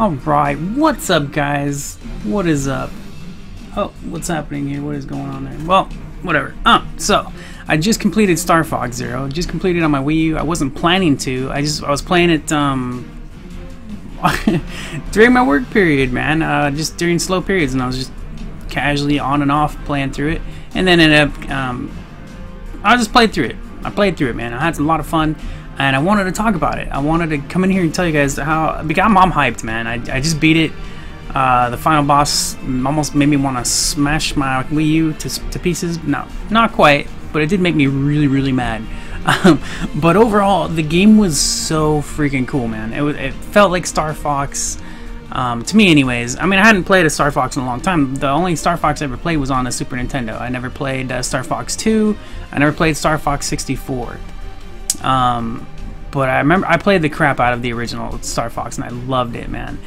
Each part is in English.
Alright, what's up guys? What is up? Oh, what's happening here? What is going on there? Well, whatever. So, I just completed Star Fox Zero. Just completed on my Wii U. I wasn't planning to. I was playing it during my work period, man. Just during slow periods, and I was just casually on and off playing through it. And then ended up, I just played through it. I played through it, man. I had a lot of fun. And I wanted to talk about it. I wanted to come in here and tell you guys how, because I'm hyped, man. I just beat it. The final boss almost made me want to smash my Wii U to pieces. No, not quite, but it did make me really, really mad. But overall, the game was so freaking cool, man. It felt like Star Fox, to me anyways. I mean, I hadn't played a Star Fox in a long time. The only Star Fox I ever played was on the Super Nintendo. I never played Star Fox 2. I never played Star Fox 64. But I remember I played the crap out of the original Star Fox, and I loved it, man.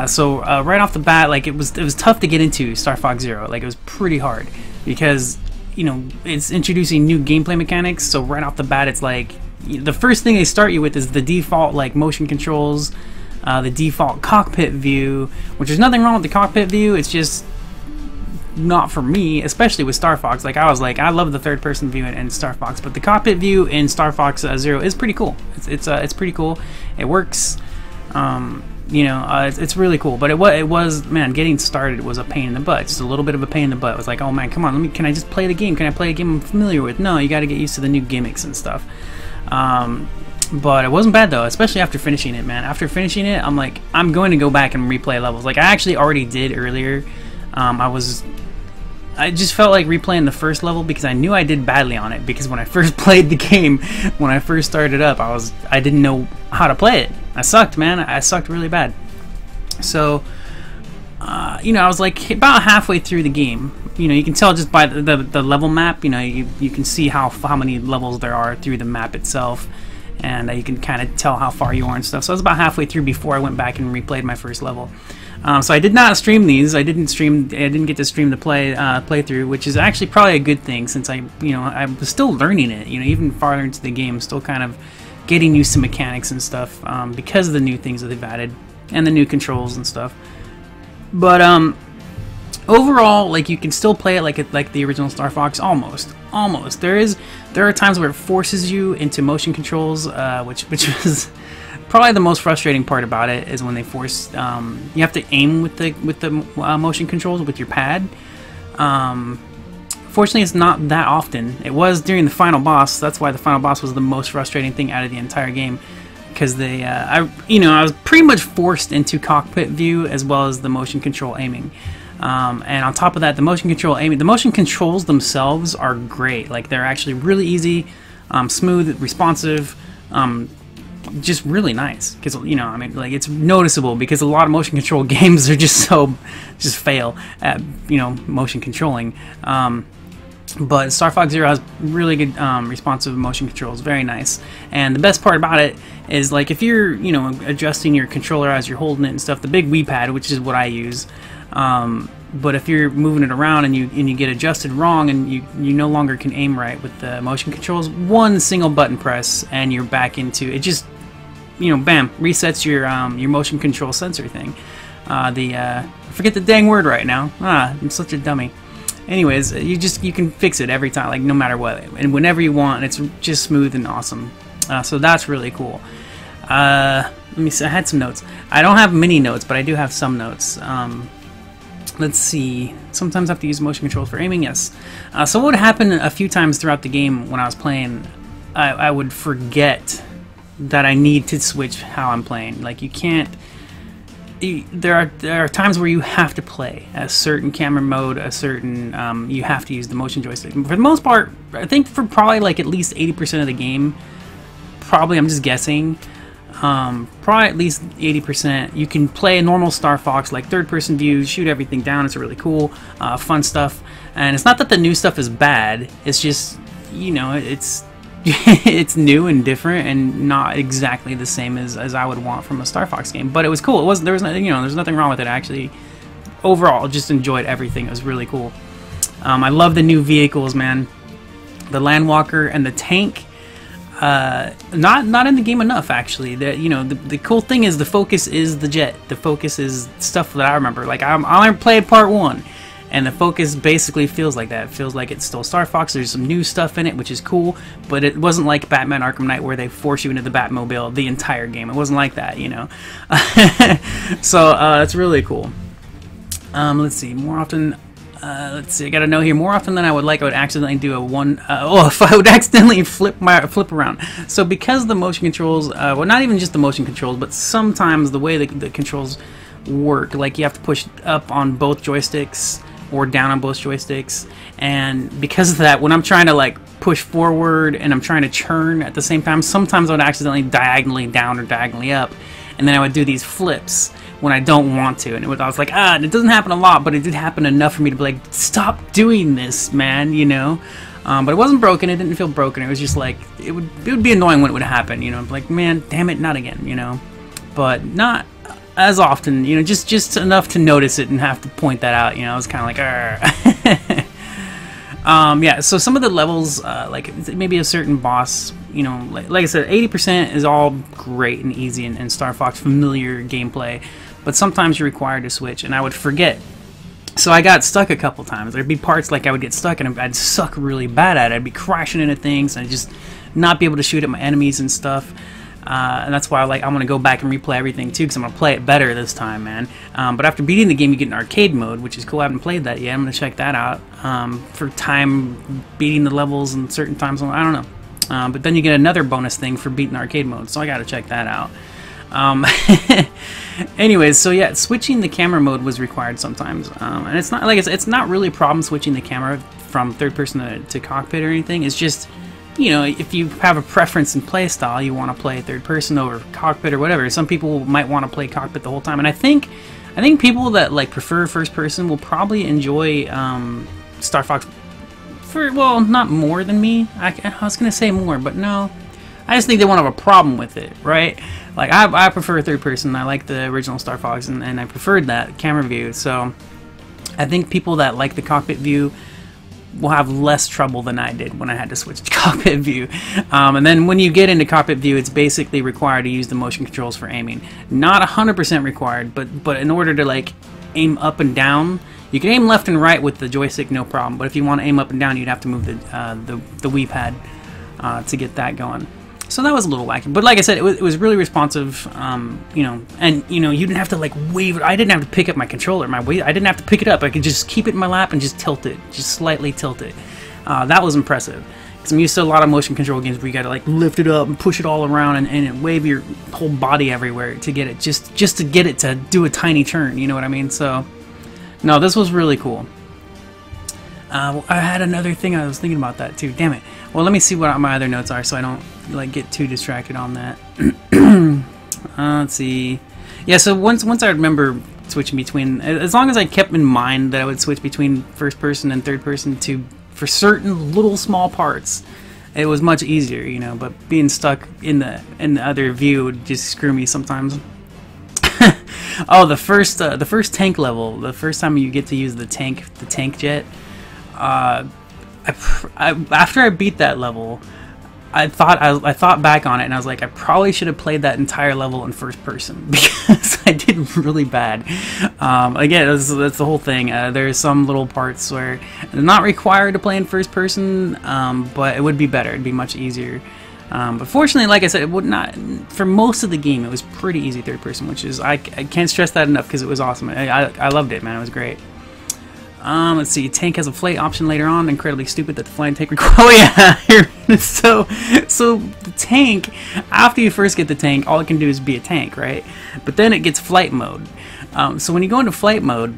So right off the bat, like it was tough to get into Star Fox Zero. Like it was pretty hard because, you know, it's introducing new gameplay mechanics. So right off the bat, it's like the first thing they start you with is the default like motion controls, the default cockpit view, which there's nothing wrong with the cockpit view. It's just not for me, especially with Star Fox. Like I love the third-person view in Star Fox, but the cockpit view in Star Fox Zero is pretty cool. It's pretty cool. It works. You know, it's really cool. But it was, man, getting started was a pain in the butt. Just a little bit of a pain in the butt. It was like, oh man, come on, can I just play the game? Can I play a game I'm familiar with? No, you got to get used to the new gimmicks and stuff. But it wasn't bad though, especially after finishing it, man. After finishing it, I'm like, I'm going to go back and replay levels. Like I actually already did earlier. I just felt like replaying the first level because I knew I did badly on it, because when I first played the game, when I first started up, I didn't know how to play it. I sucked, man. I sucked really bad. So, you know, I was like about halfway through the game. You know, you can tell just by the level map. You know, you can see how many levels there are through the map itself, and you can kind of tell how far you are and stuff. So I was about halfway through before I went back and replayed my first level. So I did not stream these. I didn't get to stream the playthrough, which is actually probably a good thing, since I was still learning it. You know, even farther into the game, still kind of getting used to mechanics and stuff, because of the new things that they've added and the new controls and stuff. But overall, like, you can still play it like the original Star Fox, almost. There are times where it forces you into motion controls, which was probably the most frustrating part about it, is when they force you have to aim with the motion controls with your pad. Fortunately, it's not that often. It was during the final boss. That's why the final boss was the most frustrating thing out of the entire game, because I was pretty much forced into cockpit view as well as the motion control aiming. And on top of that, the motion controls themselves are great. Like, they're actually really easy, smooth, responsive, just really nice. Because, you know, I mean, like, it's noticeable because a lot of motion control games are just fail at, you know, motion controlling. But Star Fox Zero has really good responsive motion controls, very nice. And the best part about it is, like, if you're, you know, adjusting your controller as you're holding it and stuff, the big Wii pad, which is what I use. But if you're moving it around and you get adjusted wrong and you no longer can aim right with the motion controls, one single button press and you're back into it. Just, you know, bam, resets your motion control sensor thing. I forget the dang word right now. I'm such a dummy. Anyways, you can fix it every time, like, no matter what and whenever you want. It's just smooth and awesome. So that's really cool. Let me see. I had some notes. I don't have many notes, but I do have some notes. Let's see. Sometimes I have to use motion controls for aiming. Yes. So what would happen a few times throughout the game when I was playing, I would forget that I need to switch how I'm playing. Like, you can't. There are times where you have to play a certain camera mode, a certain you have to use the motion joystick. For the most part, I think for probably like at least 80% of the game, probably, I'm just guessing, probably at least 80%, you can play a normal Star Fox, like third-person view, shoot everything down. It's really cool, fun stuff. And it's not that the new stuff is bad. It's just, you know, it's it's new and different and not exactly the same as I would want from a Star Fox game. But it was cool. There's nothing wrong with it. I actually, overall, just enjoyed everything. It was really cool. I love the new vehicles, man. The Landwalker and the tank. Not in the game enough, actually. The cool thing is the focus is the jet. The focus is stuff that I remember. Like I only played part 1, and the focus basically feels like that. It feels like it's still Star Fox. There's some new stuff in it, which is cool, but it wasn't like Batman Arkham Knight where they force you into the Batmobile the entire game. It wasn't like that, you know. So it's really cool. Let's see. More often. Let's see, I got a note here. More often than I would like, I would accidentally do if I would accidentally flip around. So because the motion controls, well, not even just the motion controls, but sometimes the way the controls work, like you have to push up on both joysticks or down on both joysticks, and because of that, when I'm trying to like push forward and I'm trying to churn at the same time, sometimes I would accidentally diagonally down or diagonally up, and then I would do these flips when I don't want to, and I was like, and it doesn't happen a lot, but it did happen enough for me to be like, stop doing this, man, you know. But it wasn't broken. It didn't feel broken. It was just like it would be annoying when it would happen, you know. Like, man, damn it, not again, you know. But not as often, you know. Just enough to notice it and have to point that out, you know. I was kind of like, yeah. So some of the levels, like maybe a certain boss, you know, like I said, 80% is all great and easy and Star Fox familiar gameplay. But sometimes you're required to switch, and I would forget. So I got stuck a couple times. There'd be parts like I would get stuck, and I'd suck really bad at it. I'd be crashing into things, and I'd just not be able to shoot at my enemies and stuff. And that's why I'm going to go back and replay everything, too, because I'm going to play it better this time, man. But after beating the game, you get an arcade mode, which is cool. I haven't played that yet. I'm going to check that out for time beating the levels and certain times. I don't know. But then you get another bonus thing for beating arcade mode, so I got to check that out. Anyways, so yeah, switching the camera mode was required sometimes, and it's not like it's not really a problem switching the camera from third person to cockpit or anything. It's just, you know, if you have a preference in play style, you want to play third person over cockpit or whatever. Some people might want to play cockpit the whole time, and I think people that like prefer first person will probably enjoy Star Fox well, not more than me. I was gonna say more, but no. I just think they won't have a problem with it, right? Like, I prefer third person. I like the original Star Fox, and I preferred that camera view. So I think people that like the cockpit view will have less trouble than I did when I had to switch to cockpit view. And then when you get into cockpit view, it's basically required to use the motion controls for aiming. Not 100% required, but in order to like aim up and down, you can aim left and right with the joystick, no problem. But if you want to aim up and down, you'd have to move the Wii pad to get that going. So that was a little wacky, but like I said, it was really responsive, you know, and you know, you didn't have to like wave. I didn't have to pick up my controller, I didn't have to pick it up. I could just keep it in my lap and just tilt it, just slightly tilt it. That was impressive, because I'm used to a lot of motion control games where you got to like lift it up and push it all around and wave your whole body everywhere to get it, just to get it to do a tiny turn. You know what I mean? So, no, this was really cool. I had another thing I was thinking about that too. Damn it. Well, let me see what my other notes are so I don't like get too distracted on that. Let's see. Yeah, so once I remember switching between, as long as I kept in mind that I would switch between first person and third person for certain little small parts, it was much easier, you know. But being stuck in the other view would just screw me sometimes. Oh, the first tank level, the first time you get to use the tank jet. After I beat that level, I thought back on it, and I was like, I probably should have played that entire level in first person, because I did really bad. Again, that's the whole thing. There's some little parts where they're not required to play in first person, but it would be better. It'd be much easier. But fortunately, like I said, it would not. For most of the game, it was pretty easy third person, which is I can't stress that enough, because it was awesome. I loved it, man. It was great. Let's see. Tank has a flight option later on. Incredibly stupid that the flying tank requires. Oh yeah. So the tank, after you first get the tank, all it can do is be a tank, right? But then it gets flight mode. So when you go into flight mode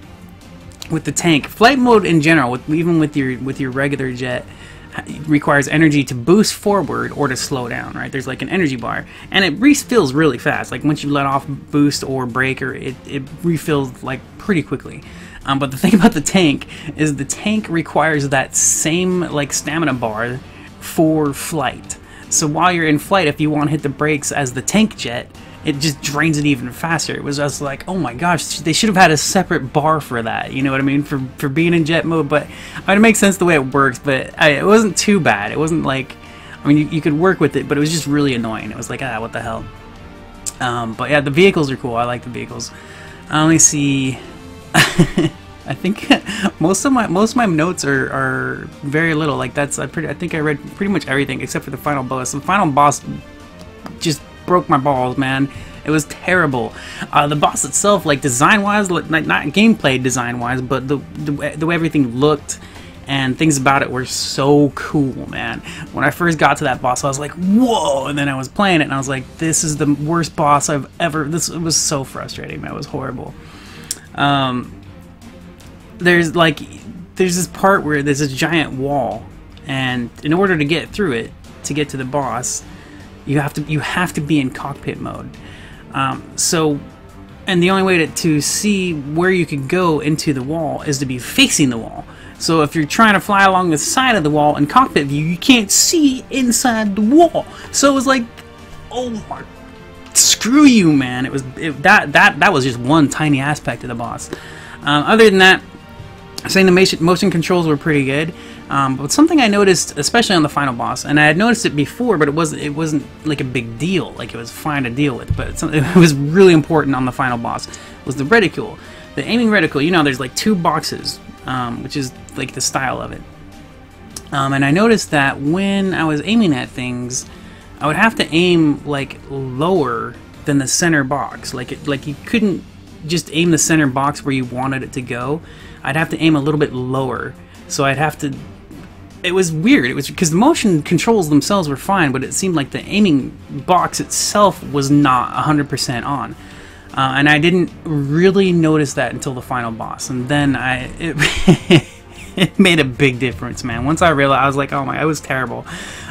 with the tank, flight mode in general, even with your regular jet, requires energy to boost forward or to slow down, right? There's like an energy bar, and it refills really fast. Like once you let off boost or brake, or it refills like pretty quickly. But the thing about the tank is the tank requires that same like stamina bar for flight. So while you're in flight, if you want to hit the brakes as the tank jet, it just drains it even faster. It was just like, oh my gosh, they should have had a separate bar for that. You know what I mean? For being in jet mode. But I mean, it makes sense the way it works. But it wasn't too bad. It wasn't like I mean, you could work with it, but it was just really annoying. It was like, what the hell. But yeah, the vehicles are cool. I like the vehicles. Let me see. I think most of my notes are very little. Like I think I read pretty much everything except for the final boss. The final boss just broke my balls, man. It was terrible. The boss itself, like design-wise, not gameplay design-wise, but the way everything looked and things about it were so cool, man. When I first got to that boss, I was like, whoa! And then I was playing it, and I was like, this is the worst boss I've ever... It was so frustrating, man. It was horrible. There's this part where there's this giant wall, and in order to get through it, to get to the boss, you have to be in cockpit mode. And the only way to see where you could go into the wall is to be facing the wall. So if you're trying to fly along the side of the wall in cockpit view, you can't see inside the wall. So it was like, oh my, screw you, man. That was just one tiny aspect of the boss. Other than that, I'm saying the motion controls were pretty good. But something I noticed, especially on the final boss, and I had noticed it before, but it wasn't like a big deal. Like, it was fine to deal with, but it was really important on the final boss. Was the reticule, the aiming reticule. You know, there's like 2 boxes, which is like the style of it. And I noticed that when I was aiming at things, I would have to aim like lower than the center box. Like you couldn't just aim the center box where you wanted it to go. I'd have to aim a little bit lower. So I'd have to... It was weird. It was because the motion controls themselves were fine, but it seemed like the aiming box itself was not 100% on. And I didn't really notice that until the final boss. And then it made a big difference, man. Once I realized, I was like, oh my, it was terrible.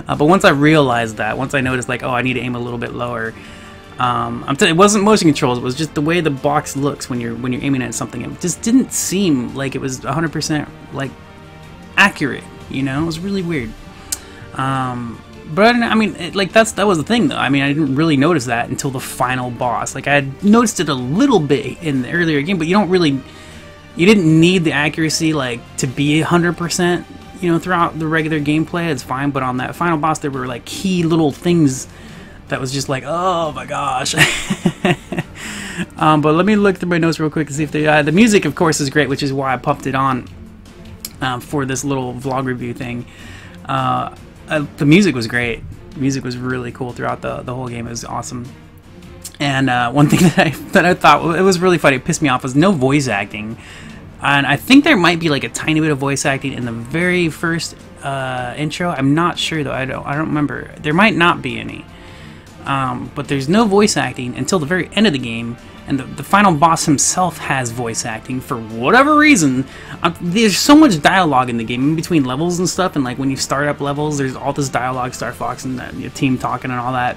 But once I realized that, once I noticed like, oh, I need to aim a little bit lower, it wasn't motion controls. It was just the way the box looks when you're aiming at something. It just didn't seem like it was 100% like accurate. You know, it was really weird. But I mean, that was the thing, though. I mean, I didn't really notice that until the final boss. Like, I had noticed it a little bit in the earlier game, but you didn't need the accuracy like to be 100%. You know, throughout the regular gameplay, it's fine. But on that final boss, there were like key little things that was just like, oh my gosh. But let me look through my notes real quick and see if the music, of course, is great, which is why I popped it on for this little vlog review thing. The music was great. The music was really cool throughout the whole game. It was awesome. And one thing that I thought it was really funny, it pissed me off, was no voice acting. And I think there might be like a tiny bit of voice acting in the very first intro. I'm not sure though. I don't remember. There might not be any. But there's no voice acting until the very end of the game, and the final boss himself has voice acting for whatever reason. There's so much dialogue in the game in between levels and stuff, and like when you start up levels, there's all this dialogue, Star Fox and your team talking and all that.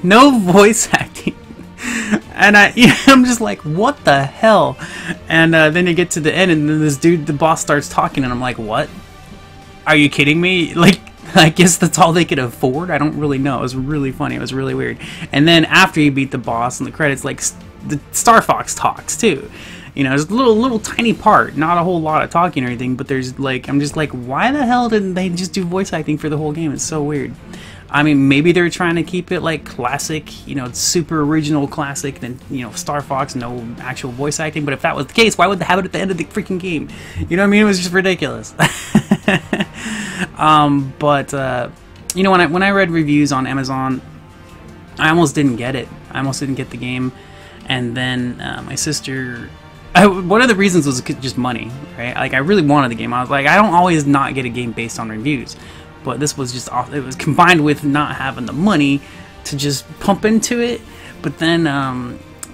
No voice acting. And I'm just like, what the hell? And then you get to the end, and then this dude, the boss, starts talking, and I'm like, what? Are you kidding me? Like, I guess that's all they could afford? I don't really know. It was really funny. It was really weird. And then after you beat the boss in the credits, like, the Star Fox talks too. You know, there's a little tiny part, not a whole lot of talking or anything, but there's like, I'm just like, why the hell didn't they just do voice acting for the whole game? It's so weird. I mean, maybe they're trying to keep it like classic, you know, super original classic, then, you know, Star Fox, no actual voice acting. But if that was the case, why would they have it at the end of the freaking game? You know what I mean? It was just ridiculous. You know, when I read reviews on Amazon, I almost didn't get it. I almost didn't get the game. And then my sister... one of the reasons was just money, right? Like, I really wanted the game. I was like, I don't always not get a game based on reviews. But this was just off. It was combined with not having the money to just pump into it. But then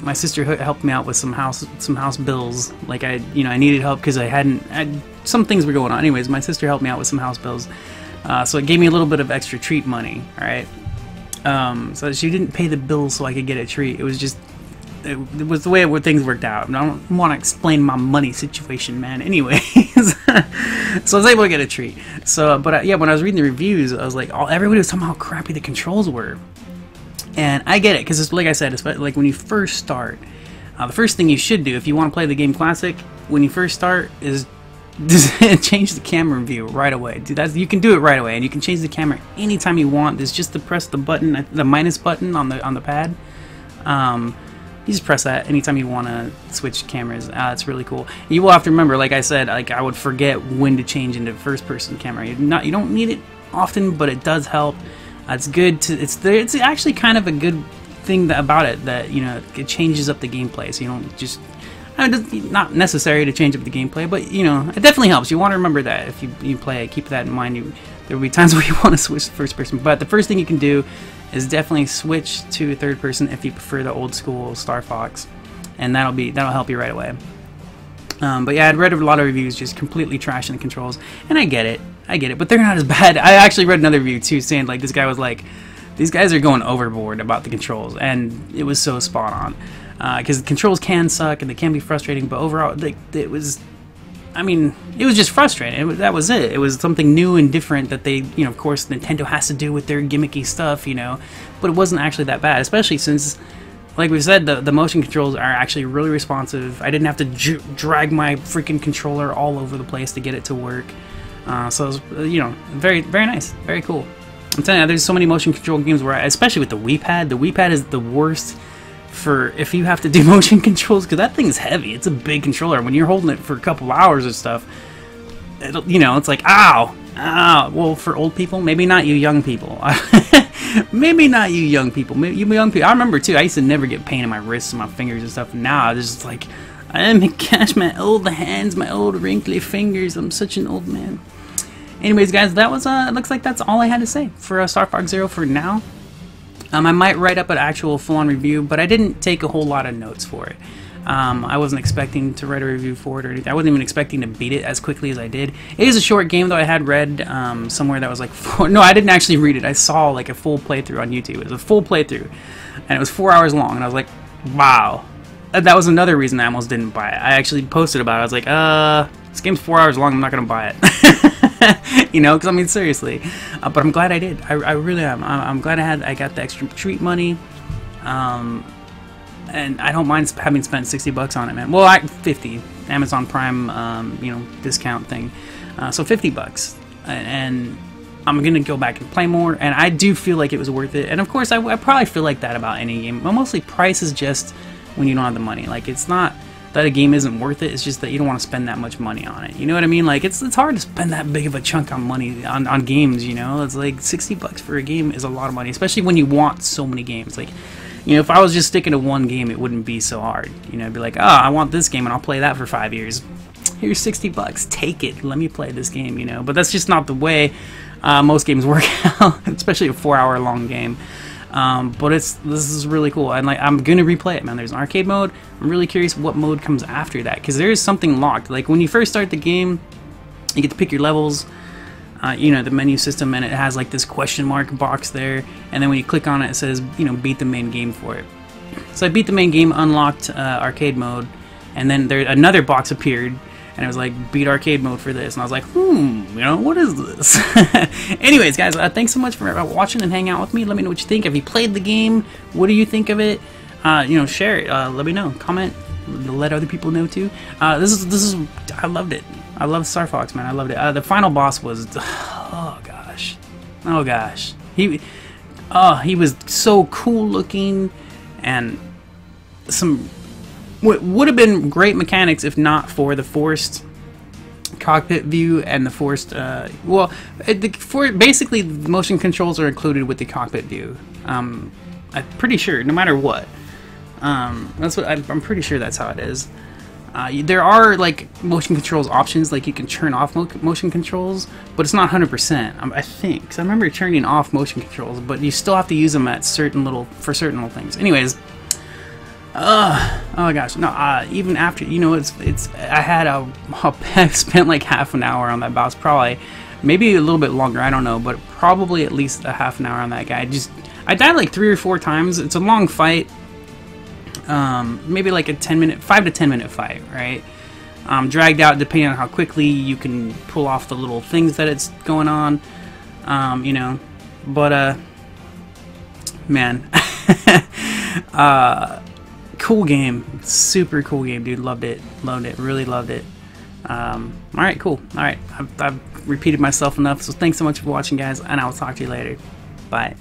my sister helped me out with some house bills. Like, I needed help because some things were going on. Anyways, my sister helped me out with some house bills. So it gave me a little bit of extra treat money, all right? So she didn't pay the bills so I could get a treat. It was just, it was the way things worked out. I don't want to explain my money situation, man. Anyways, so I was able to get a treat. So, but yeah, when I was reading the reviews, I was like, everybody was talking about how crappy the controls were. And I get it, because like I said, especially like when you first start, the first thing you should do if you want to play the game classic, when you first start, is just change the camera view right away. Dude, you can do it right away, and you can change the camera anytime you want. There's just to press the button, the minus button on the pad. You just press that anytime you want to switch cameras. It's really cool. You will have to remember, like I said, like I would forget when to change into first-person camera. You don't need it often, but it does help. It's good to. It's actually kind of a good thing about it that, you know, it changes up the gameplay. So you don't just. It's not necessary to change up the gameplay, but you know, it definitely helps. You want to remember that if you play it, keep that in mind. There will be times where you want to switch to first person, but the first thing you can do is definitely switch to third person if you prefer the old school Star Fox, and that'll help you right away. But yeah, I'd read a lot of reviews just completely trashing the controls, and I get it, but they're not as bad. I actually read another review too saying like this guy was like, these guys are going overboard about the controls, and it was so spot on. Because the controls can suck and they can be frustrating, but overall, it was just frustrating. That was it. It was something new and different that they, you know, of course, Nintendo has to do with their gimmicky stuff, you know, but it wasn't actually that bad, especially since, like we said, the motion controls are actually really responsive. I didn't have to drag my freaking controller all over the place to get it to work. So it was, you know, very, very nice, very cool. I'm telling you, there's so many motion control games where, especially with the Wii Pad is the worst for if you have to do motion controls, because that thing is heavy. It's a big controller. When you're holding it for a couple hours or stuff, you know, it's like, ow. Well, for old people, maybe not you young people. Maybe not you young people. Maybe you young people. I remember too, I used to never get pain in my wrists and my fingers and stuff. Now I just like, gosh, my old hands, my old wrinkly fingers. I'm such an old man. Anyways, guys, that was looks like that's all I had to say for Star Fox Zero for now. I might write up an actual full-on review, but I didn't take a whole lot of notes for it. I wasn't expecting to write a review for it or anything. I wasn't even expecting to beat it as quickly as I did. It is a short game, though. I had read somewhere that was like no, I didn't actually read it. I saw like a full playthrough on YouTube. It was a full playthrough, and it was 4 hours long. And I was like, wow. That was another reason I almost didn't buy it. I actually posted about it. I was like, this game's 4 hours long. I'm not gonna buy it. You know, because I mean, seriously. But I'm glad I did. I really am. I'm glad I got the extra treat money. And I don't mind having spent $60 on it, man. Well, 50 Amazon Prime, you know, discount thing. So $50, and I'm gonna go back and play more. And I do feel like it was worth it. And of course, I probably feel like that about any game. But mostly, price is just when you don't have the money. Like, it's not that a game isn't worth it, it's just that you don't want to spend that much money on it. You know what I mean? Like, it's hard to spend that big of a chunk on money on games, you know? It's like $60 for a game is a lot of money, especially when you want so many games. Like, you know, if I was just sticking to one game, it wouldn't be so hard. You know, it'd be like, oh, I want this game and I'll play that for 5 years. Here's $60, take it, let me play this game, you know? But that's just not the way most games work out, especially a 4 hour long game. But this is really cool, and like, I'm gonna replay it, man. There's an arcade mode. I'm really curious what mode comes after that, because there is something locked. Like, when you first start the game, you get to pick your levels, you know, the menu system, and it has like this question mark box there, and then when you click on it, it says, you know, beat the main game for it. So I beat the main game, unlocked arcade mode, and then another box appeared, and it was like, beat arcade mode for this. And I was like, you know, what is this? Anyways, guys, thanks so much for watching and hanging out with me. Let me know what you think. Have you played the game? What do you think of it? You know, share it. Let me know. Comment. Let other people know too. This is. I loved it. I love Star Fox, man. I loved it. The final boss was. Oh gosh. He was so cool looking, and some. Would have been great mechanics if not for the forced cockpit view and the forced basically the motion controls are included with the cockpit view. I'm pretty sure, no matter what. That's what I'm pretty sure that's how it is. There are like motion controls options, like you can turn off motion controls, but it's not 100%. I think, because I remember turning off motion controls, but you still have to use them at certain little things. Anyways. Oh gosh, no, even after, you know, I had I spent like half an hour on that boss, probably, maybe a little bit longer, I don't know, but probably at least a half an hour on that guy. I died like 3 or 4 times. It's a long fight, maybe like a 5 to 10 minute fight, right? Dragged out depending on how quickly you can pull off the little things that it's going on, you know, but, man, cool game, super cool game, dude. Loved it, really loved it. Alright, cool. Alright, I've repeated myself enough, so thanks so much for watching, guys, and I'll talk to you later. Bye.